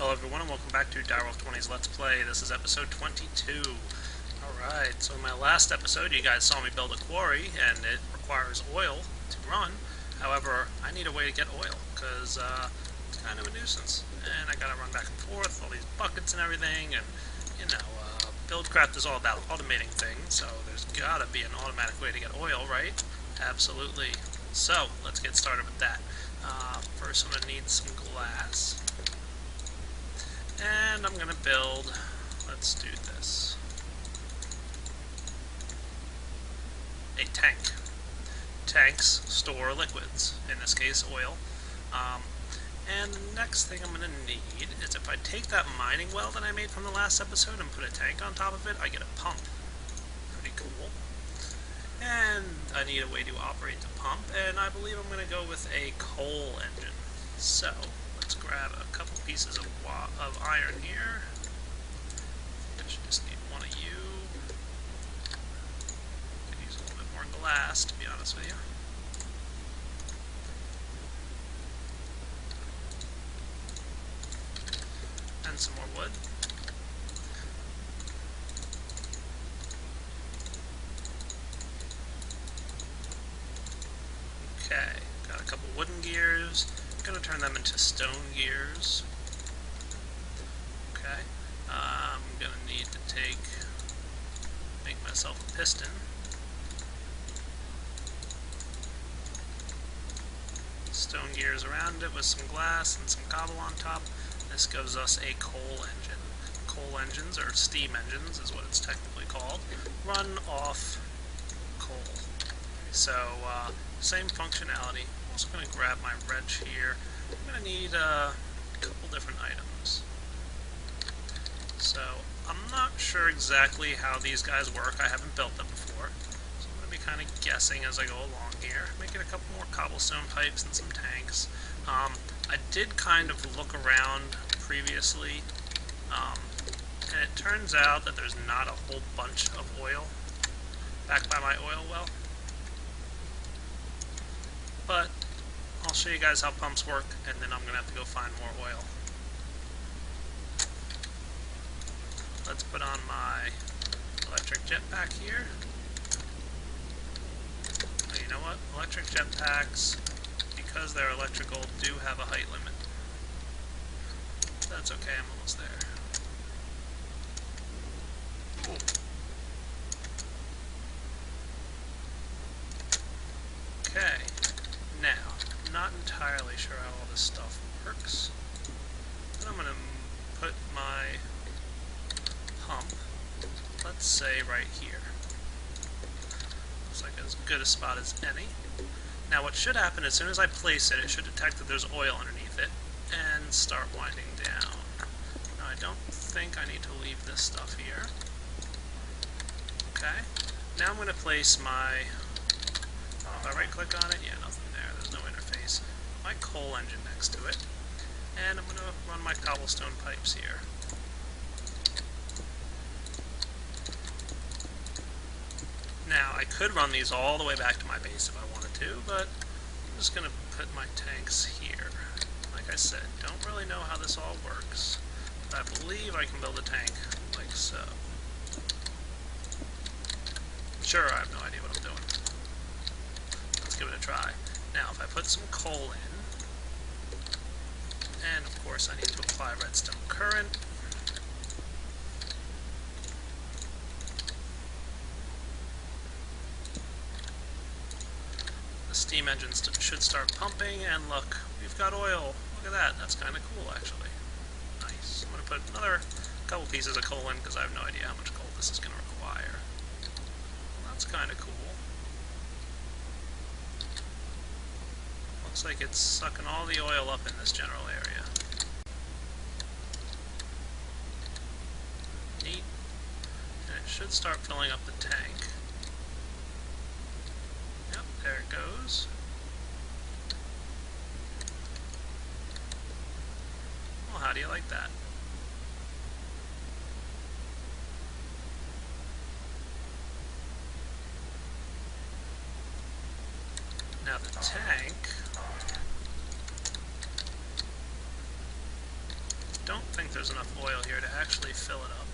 Hello everyone and welcome back to Direwolf20's Let's Play. This is episode 22. Alright, so in my last episode you guys saw me build a quarry and it requires oil to run. However, I need a way to get oil because it's kind of a nuisance. And I gotta run back and forth, all these buckets and everything, and you know, BuildCraft is all about automating things, so there's gotta be an automatic way to get oil, right? Absolutely. So, let's get started with that. First I'm gonna need some glass. And I'm gonna build, let's do this, a tank. Tanks store liquids, in this case oil. And the next thing I'm gonna need is if I take that mining well that I made from the last episode and put a tank on top of it, I get a pump. Pretty cool. And I need a way to operate the pump, and I believe I'm gonna go with a coal engine. So, let's grab a couple pieces of iron here. I should just need one of you. Could use a little bit more glass, to be honest with you. And some more wood. Okay, got a couple wooden gears. I'm going to turn them into stone gears. Okay, I'm going to need to make myself a piston. Stone gears around it with some glass and some cobble on top. This gives us a coal engine. Coal engines, or steam engines is what it's technically called, run off coal. So, same functionality. I'm also going to grab my wrench here. I'm going to need a couple different items. So, I'm not sure exactly how these guys work. I haven't built them before. So I'm going to be kind of guessing as I go along here. Making a couple more cobblestone pipes and some tanks. I did kind of look around previously, and it turns out that there's not a whole bunch of oil back by my oil well. But I'll show you guys how pumps work, and then I'm going to have to go find more oil. Let's put on my electric jetpack here. Oh, you know what? Electric jetpacks, because they're electrical, do have a height limit. That's okay, I'm almost there. Ooh. Okay. Now, I'm not entirely sure how all this stuff works. But I'm going to put my pump, let's say right here. Looks like as good a spot as any. Now what should happen as soon as I place it, it should detect that there's oil underneath it and start winding down. Now I don't think I need to leave this stuff here. Okay. Now I'm going to place my, if I right click on it, yeah, nothing there, there's no interface. My coal engine next to it. And I'm going to run my cobblestone pipes here. Now, I could run these all the way back to my base if I wanted to, but I'm just going to put my tanks here. Like I said, don't really know how this all works, but I believe I can build a tank like so. Sure, I have no idea what I'm doing. Let's give it a try. Now, if I put some coal in, and of course I need to apply redstone current, the steam engines should start pumping, and look, we've got oil. Look at that, that's kind of cool actually. Nice. I'm going to put another couple pieces of coal in because I have no idea how much coal this is going to require. Well, that's kind of cool. Looks like it's sucking all the oil up in this general area. Neat. And it should start filling up the tank. Yep, there it goes. Well, how do you like that? Now the tank don't think there's enough oil here to actually fill it up.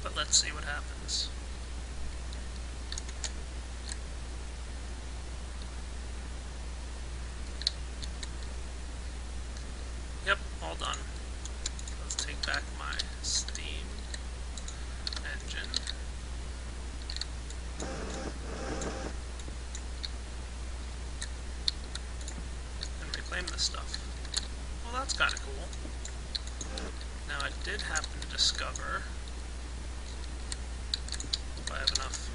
But let's see what happens. Yep, all done. Let's take back my steam engine. And reclaim this stuff. Well, that's kind of cool. Now, I did happen to discover, if I have enough,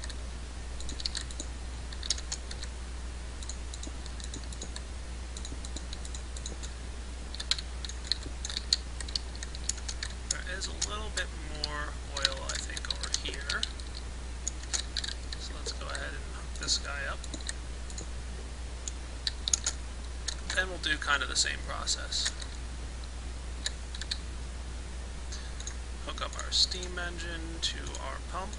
there is a little bit more oil, I think, over here. So let's go ahead and hook this guy up. Then we'll do kind of the same process. Hook up our steam engine to our pump.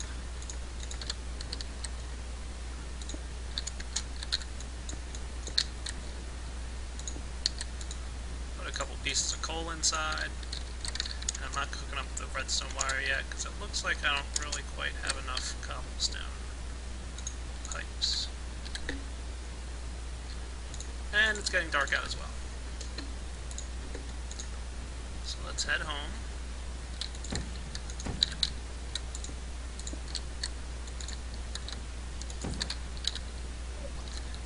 Put a couple pieces of coal inside. And I'm not hooking up the redstone wire yet because it looks like I don't really quite have enough cobblestone pipes. And it's getting dark out as well. So let's head home.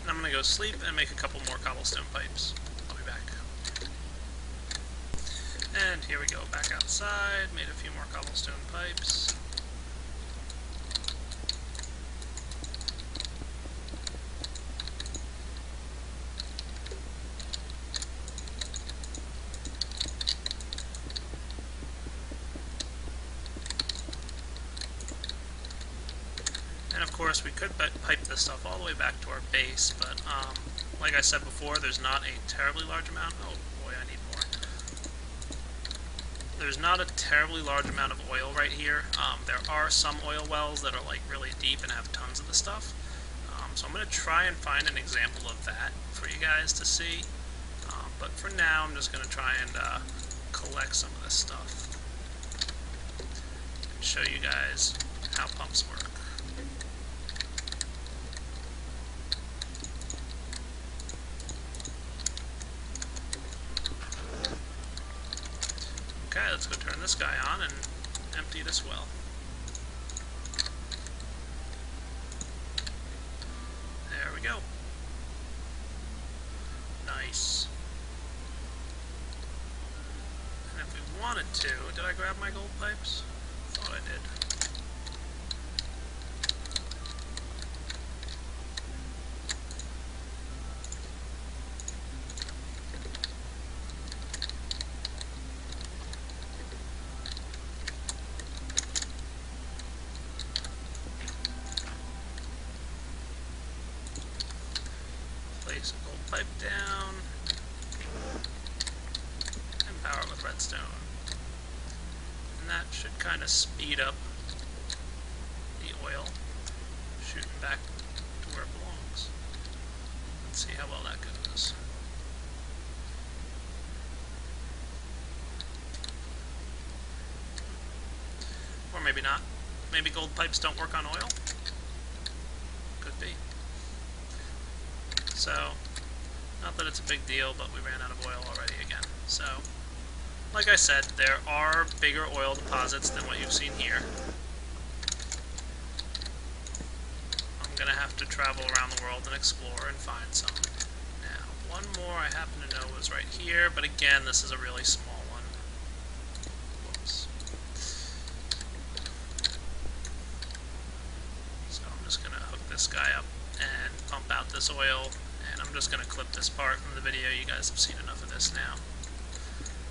And I'm going to go sleep and make a couple more cobblestone pipes. I'll be back. And here we go, back outside, made a few more cobblestone pipes. And of course we could pipe this stuff all the way back to our base, but like I said before, there's not a terribly large amount. Oh boy, I need more. There's not a terribly large amount of oil right here. There are some oil wells that are like really deep and have tons of the stuff. So I'm going to try and find an example of that for you guys to see. But for now, I'm just going to try and collect some of this stuff and show you guys how pumps work. Okay, let's go turn this guy on and empty this well. There we go. Nice. And if we wanted to, did I grab my gold pipes? Thought I did. Place a gold pipe down and power it with redstone. And that should kind of speed up the oil shooting back to where it belongs. Let's see how well that goes. Or maybe not. Maybe gold pipes don't work on oil? Could be. So, not that it's a big deal, but we ran out of oil already again. So, like I said, there are bigger oil deposits than what you've seen here. I'm going to have to travel around the world and explore and find some. Now, one more I happen to know was right here, but again, this is a really small one. Whoops. So I'm just going to hook this guy up and pump out this oil. And I'm just going to clip this part from the video. You guys have seen enough of this now.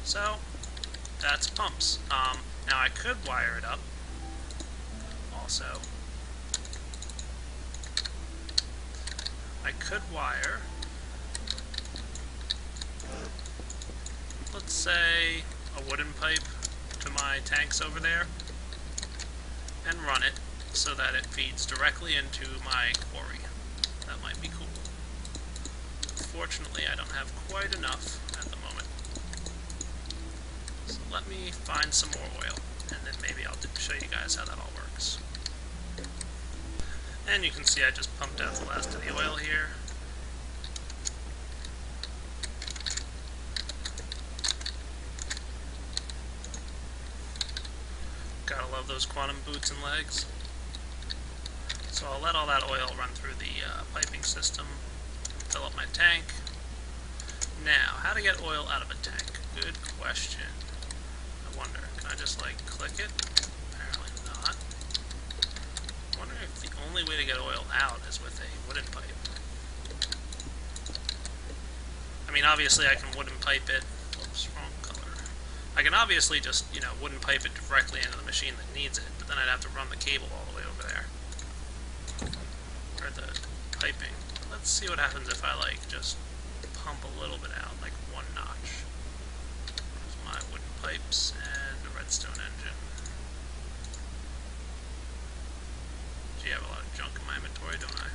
So, that's pumps. Now I could wire it up. Also, I could wire, let's say, a wooden pipe to my tanks over there and run it so that it feeds directly into my quarry. That might be cool. Fortunately, I don't have quite enough at me find some more oil, and then maybe I'll show you guys how that all works. And you can see I just pumped out the last of the oil here. Gotta love those quantum boots and legs. So I'll let all that oil run through the piping system, fill up my tank. Now, how to get oil out of a tank? Good question. I wonder, can I just like click it? Apparently not. I wonder if the only way to get oil out is with a wooden pipe. I mean, obviously I can wooden pipe it. Oops, wrong color. I can obviously just, wooden pipe it directly into the machine that needs it, but then I'd have to run the cable all the way over there. Or the piping. Let's see what happens if I, like, just pump a little bit out, like 1 notch. There's my wooden pipes and the redstone engine. Gee, I have a lot of junk in my inventory, don't I?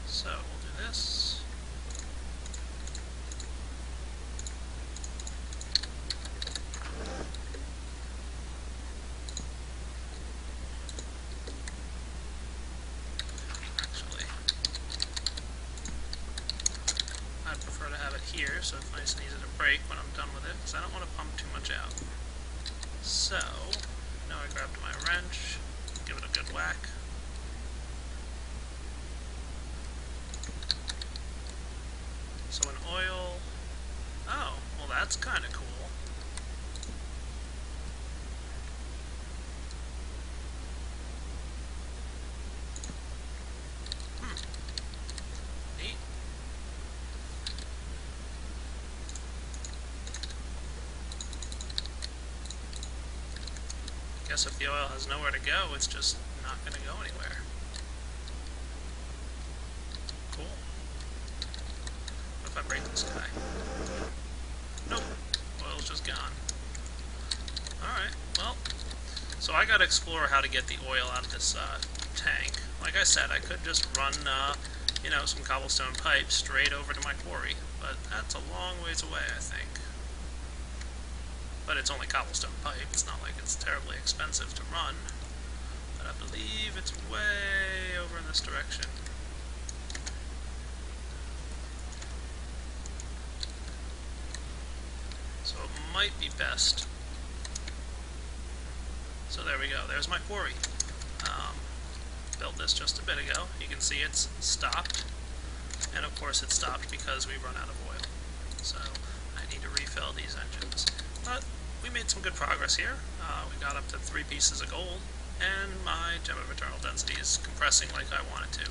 So, we'll do this. Actually, I'd prefer to have it here, so it's nice and easy to break when I'm done with it, because I don't want to pump too much out. So, now I grabbed my wrench, give it a good whack. So an oil... Oh, well that's kind of cool. Neat. Guess if the oil has nowhere to go, it's just not going to go anywhere. Cool. What if I break this guy? Nope. Oil's just gone. Alright, well, so I gotta explore how to get the oil out of this tank. Like I said, I could just run, some cobblestone pipes straight over to my quarry, but that's a long ways away, I think. But it's only cobblestone pipe, it's not like it's terribly expensive to run. But I believe it's way over in this direction. So it might be best. So there we go, there's my quarry. Built this just a bit ago. You can see it's stopped. And of course it stopped because we run out of oil. So I need to refill these engines. But we made some good progress here. We got up to 3 pieces of gold, and my gem of eternal density is compressing like I want it to.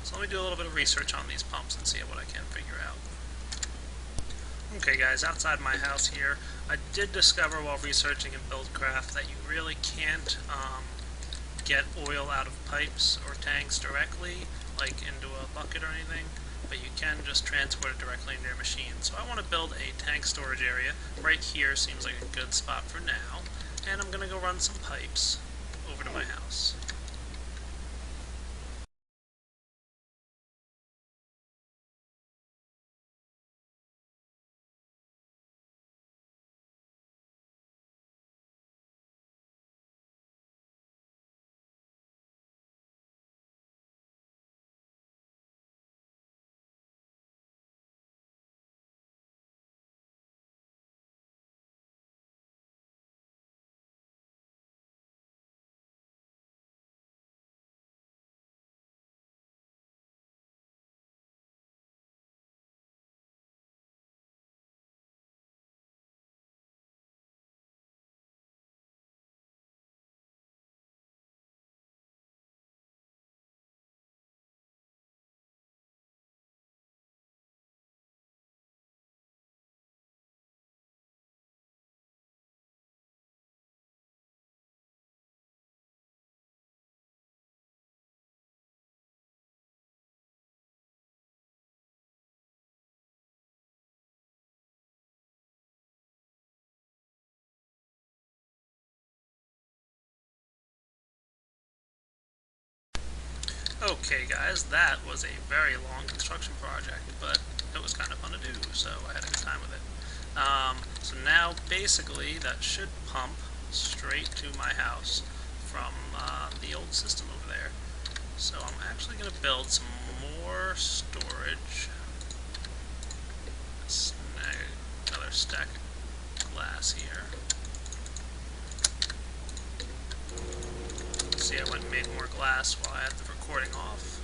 So let me do a little bit of research on these pumps and see what I can figure out. Okay guys, outside my house here, I did discover while researching in BuildCraft that you really can't get oil out of pipes or tanks directly, like into a bucket or anything, but you can just transport it directly into your machine. So I want to build a tank storage area. Right here seems like a good spot for now, and I'm going to go run some pipes over to my house. Okay guys, that was a very long construction project, but it was kind of fun to do, so I had a good time with it. So now basically that should pump straight to my house from the old system over there. So I'm actually going to build some more storage. Snag another stack of glass here. See, I went and made more glass while I had the recording off.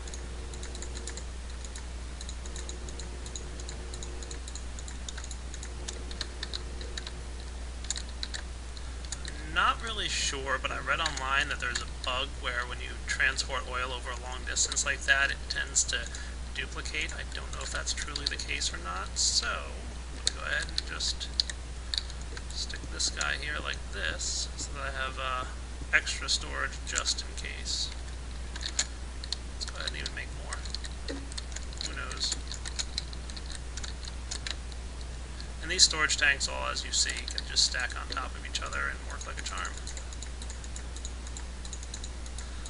I'm not really sure, but I read online that there's a bug where when you transport oil over a long distance like that, it tends to duplicate. I don't know if that's truly the case or not, so I'm going to go ahead and just stick this guy here like this, so that I have extra storage just in case. Let's go ahead and even make more. Who knows? And these storage tanks, all as you see, can just stack on top of each other and work like a charm.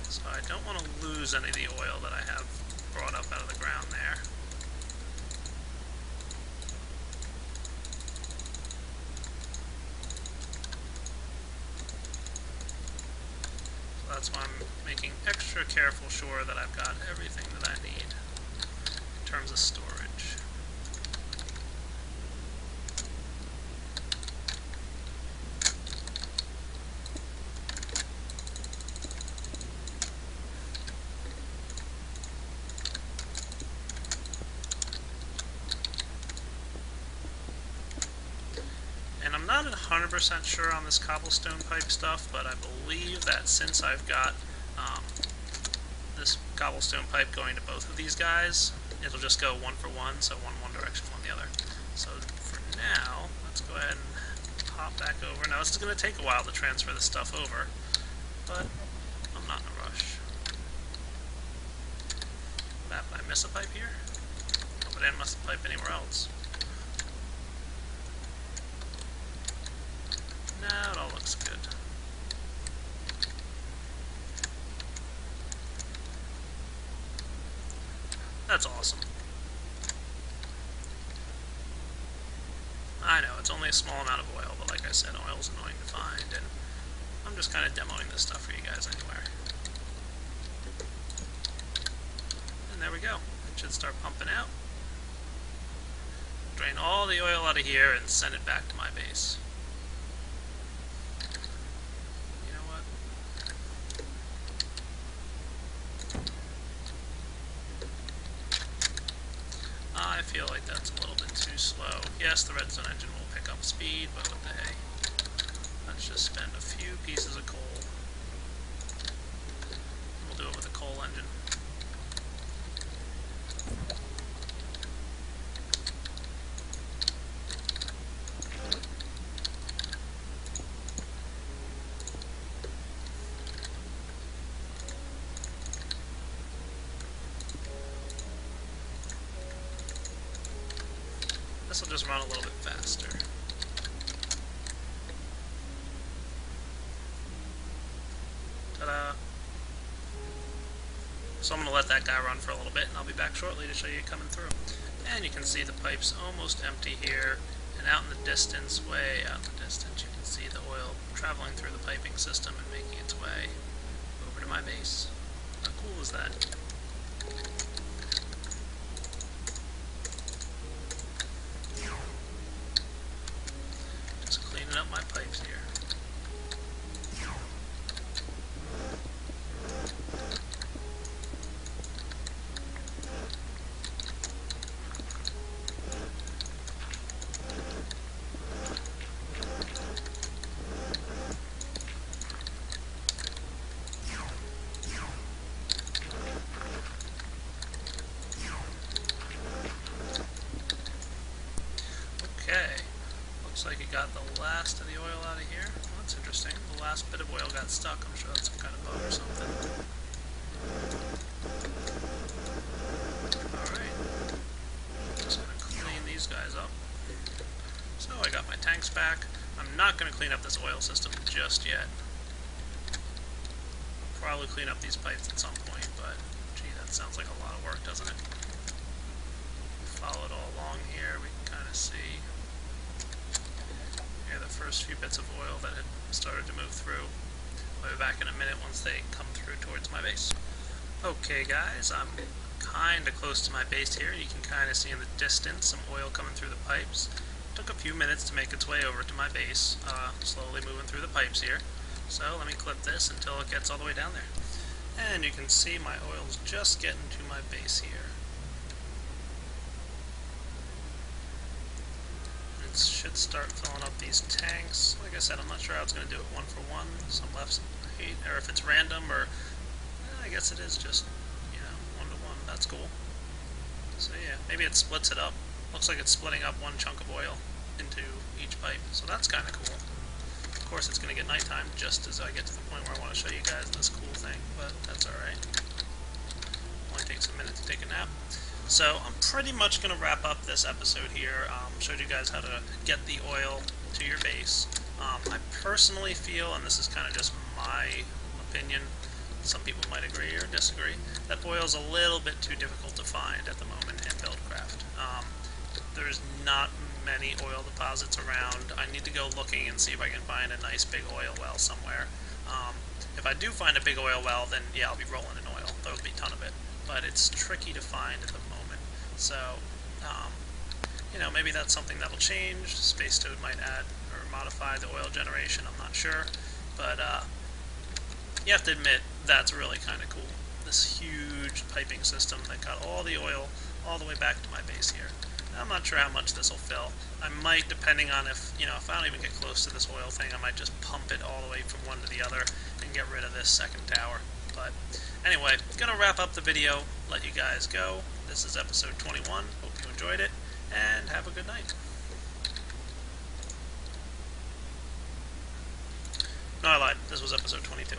So I don't want to lose any of the oil that I have brought up out of the ground there. That's why I'm making extra careful sure that I've got everything that I need in terms of storage. And I'm not 100% sure on this cobblestone pipe stuff, but I believe that since I've got this cobblestone pipe going to both of these guys, it'll just go one for one, so one direction, one the other. So for now, let's go ahead and hop back over. Now this is going to take a while to transfer this stuff over, but I'm not in a rush. Did I miss a pipe here? Oh, but I didn't miss a pipe anywhere else. Now it all looks good. That's awesome. I know, it's only a small amount of oil, but like I said, oil's annoying to find, and I'm just kind of demoing this stuff for you guys anywhere. And there we go. It should start pumping out. Drain all the oil out of here and send it back to my base. I feel like that's a little bit too slow. Yes, the redstone engine will pick up speed, but what the hey. Let's just spend a few pieces of coal. We'll do it with a coal engine. This will just run a little bit faster. Ta-da! So I'm going to let that guy run for a little bit, and I'll be back shortly to show you coming through. And you can see the pipe's almost empty here, and out in the distance, way out in the distance, you can see the oil traveling through the piping system and making its way over to my base. How cool is that? Up my pipes here. Okay. Looks like it got the last of the oil out of here. Well, that's interesting. The last bit of oil got stuck. I'm sure that's some kind of bug or something. Alright. Just going to clean these guys up. So I got my tanks back. I'm not going to clean up this oil system just yet. I'll probably clean up these pipes at some point, but gee, that sounds like a lot of work, doesn't it? Follow it all along here, we can kind of see here the first few bits of oil that had started to move through. I'll be back in a minute once they come through towards my base. Okay guys, I'm kind of close to my base here. You can kind of see in the distance some oil coming through the pipes. It took a few minutes to make its way over to my base, slowly moving through the pipes here. So let me clip this until it gets all the way down there. And you can see my oil's just getting to my base here. It should start filling up these tanks. Like I said, I'm not sure how it's going to do it one for one. Some left, some right, or if it's random, or I guess it is just, you know, 1 to 1. That's cool. So yeah, maybe it splits it up. Looks like it's splitting up one chunk of oil into each pipe. So that's kind of cool. Of course, it's going to get nighttime just as I get to the point where I want to show you guys this cool thing, but that's alright. Only takes a minute to take a nap. So I'm pretty much going to wrap up this episode here. Showed you guys how to get the oil to your base. I personally feel, and this is kind of just my opinion, some people might agree or disagree, that oil's a little bit too difficult to find at the moment in BuildCraft. There's not many oil deposits around. I need to go looking and see if I can find a nice big oil well somewhere. If I do find a big oil well, then yeah, I'll be rolling in oil. There'll be a ton of it. But it's tricky to find at the moment. So, you know, maybe that's something that'll change. Space Toad might add or modify the oil generation, I'm not sure. But you have to admit, that's really kind of cool. This huge piping system that got all the oil all the way back to my base here. I'm not sure how much this will fill. I might, depending on if, you know, if I don't even get close to this oil thing, I might just pump it all the way from one to the other and get rid of this second tower. But anyway, gonna wrap up the video, let you guys go. This is episode 21. Hope you enjoyed it, and have a good night. No, I lied. This was episode 22.